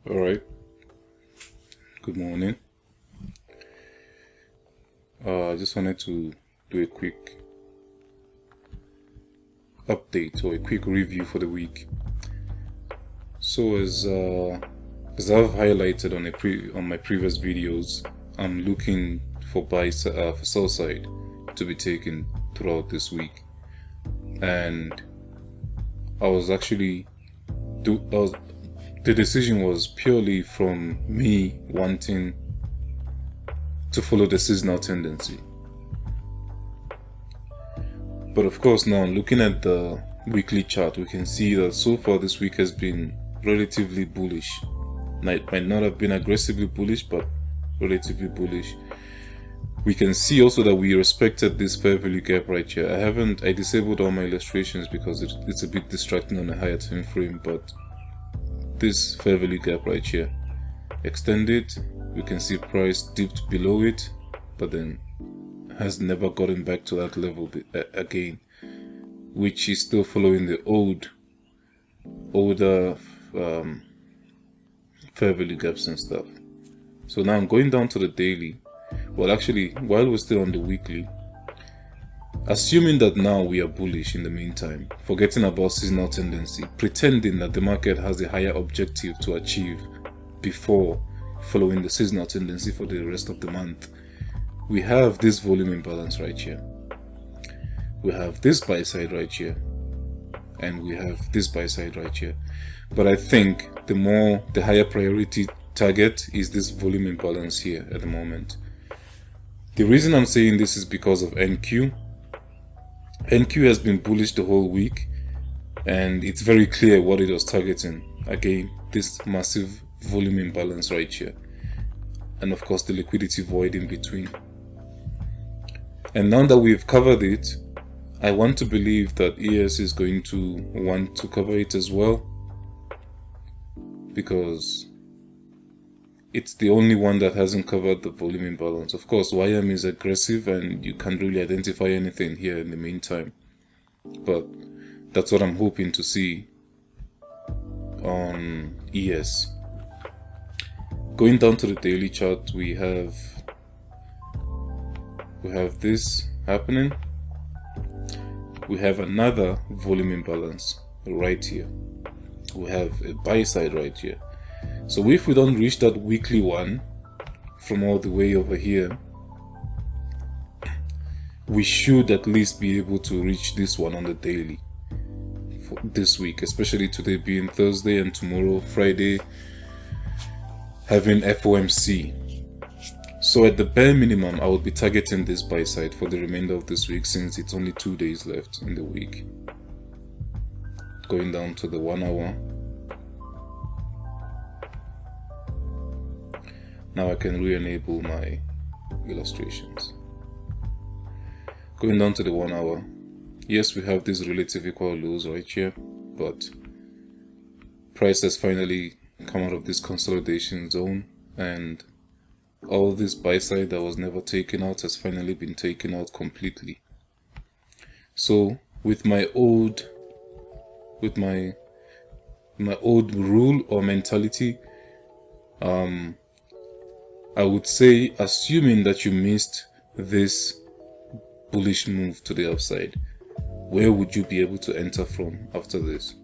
All right. Good morning. I just wanted to do a quick update or a quick review for the week. So as I've highlighted on my previous videos, I'm looking for for sell side to be taken throughout this week, and the decision was purely from me wanting to follow the seasonal tendency. But of course, now looking at the weekly chart, we can see that so far this week has been relatively bullish. It might not have been aggressively bullish, but relatively bullish. We can see also that we respected this fair value gap right here. I disabled all my illustrations because it's a bit distracting on a higher time frame, but this fair value gap right here extended. We can see price dipped below it, but then has never gotten back to that level again, which is still following the older fair value gaps and stuff. So now I'm going down to the daily. Well, actually, while we're still on the weekly, assuming that now we are bullish in the meantime, forgetting about seasonal tendency, pretending that the market has a higher objective to achieve before following the seasonal tendency for the rest of the month, we have this volume imbalance right here. We have this buy side right here, and we have this buy side right here. But I think the higher priority target is this volume imbalance here at the moment. The reason I'm saying this is because of NQ. NQ has been bullish the whole week, and it's very clear what it was targeting. Again, this massive volume imbalance right here, and of course the liquidity void in between. And now that we've covered it, I want to believe that ES is going to want to cover it as well, because it's the only one that hasn't covered the volume imbalance. Of course, YM is aggressive and you can't really identify anything here in the meantime, but that's what I'm hoping to see on ES. Going down to the daily chart, we have this happening. We have another volume imbalance right here. We have a buy side right here. So if we don't reach that weekly one from all the way over here, we should at least be able to reach this one on the daily for this week, especially today being Thursday and tomorrow Friday having FOMC. So at the bare minimum, I would be targeting this buy side for the remainder of this week, since it's only 2 days left in the week. Going down to the 1 hour. Now I can re-enable my illustrations. Going down to the 1 hour. Yes, we have these relative equal lows right here, but price has finally come out of this consolidation zone, and all this buy side that was never taken out has finally been taken out completely. So with my old rule or mentality, I would say, assuming that you missed this bullish move to the upside, where would you be able to enter from after this?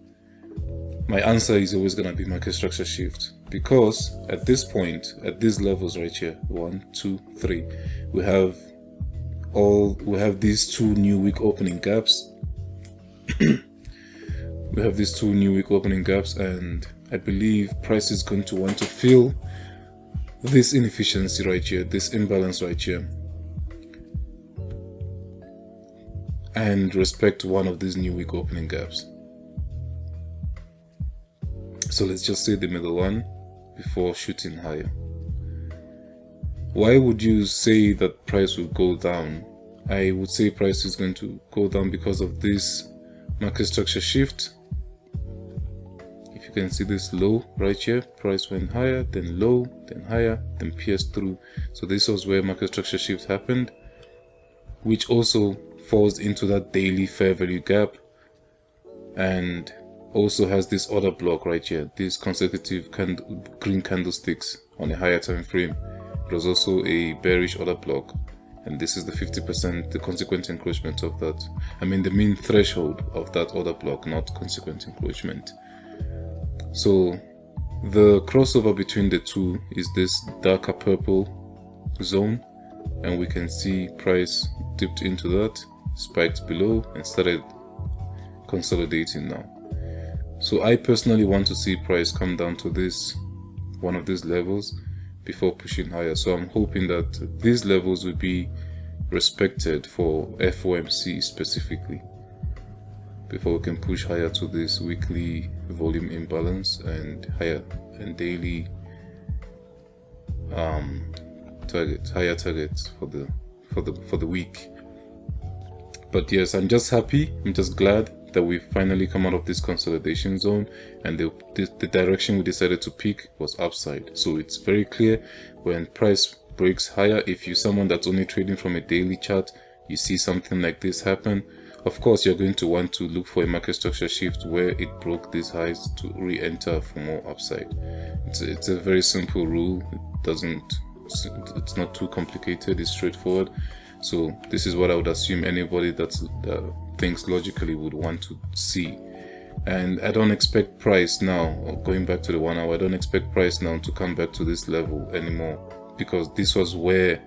My answer is always going to be market structure shift, because at this point, at these levels right here, 1, 2, 3, we have these two new week opening gaps. We have these two new week opening gaps, and I believe price is going to want to fill this inefficiency right here, this imbalance right here, and respect one of these new week opening gaps. So let's just say the middle one before shooting higher. Why would you say that price will go down? I would say price is going to go down because of this market structure shift. If you can see this low right here, price went higher, then low, then higher, then pierced through. So this was where market structure shift happened, which also falls into that daily fair value gap, and also has this other block right here, these consecutive green candlesticks on a higher time frame. It was also a bearish order block, and this is the 50%, the consequent encroachment of that. I mean the mean threshold of that order block, not consequent encroachment. So the crossover between the two is this darker purple zone, and we can see price dipped into that, spiked below, and started consolidating now. So I personally want to see price come down to this, one of these levels, before pushing higher. So I'm hoping that these levels will be respected for FOMC specifically before we can push higher to this weekly volume imbalance and higher and daily higher targets for the week. But yes, I'm just happy, I'm just glad that we finally come out of this consolidation zone, and the direction we decided to pick was upside. So it's very clear when price breaks higher, if you're someone that's only trading from a daily chart, you see something like this happen, of course you're going to want to look for a market structure shift where it broke these highs to re-enter for more upside. It's a very simple rule. It's not too complicated, it's straightforward. So this is what I would assume anybody that thinks logically would want to see. And I don't expect price now, or going back to the 1 hour, I don't expect price now to come back to this level anymore, because this was where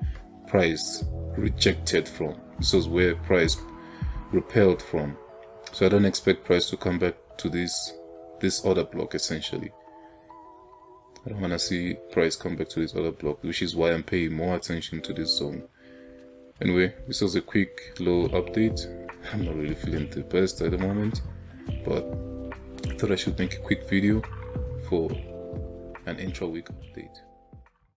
price rejected from. This was where price repelled from. So I don't expect price to come back to this order block essentially. I don't want to see price come back to this other block, which is why I'm paying more attention to this zone. Anyway, this was a quick low update. I'm not really feeling the best at the moment, but I thought I should make a quick video for an intra-week update.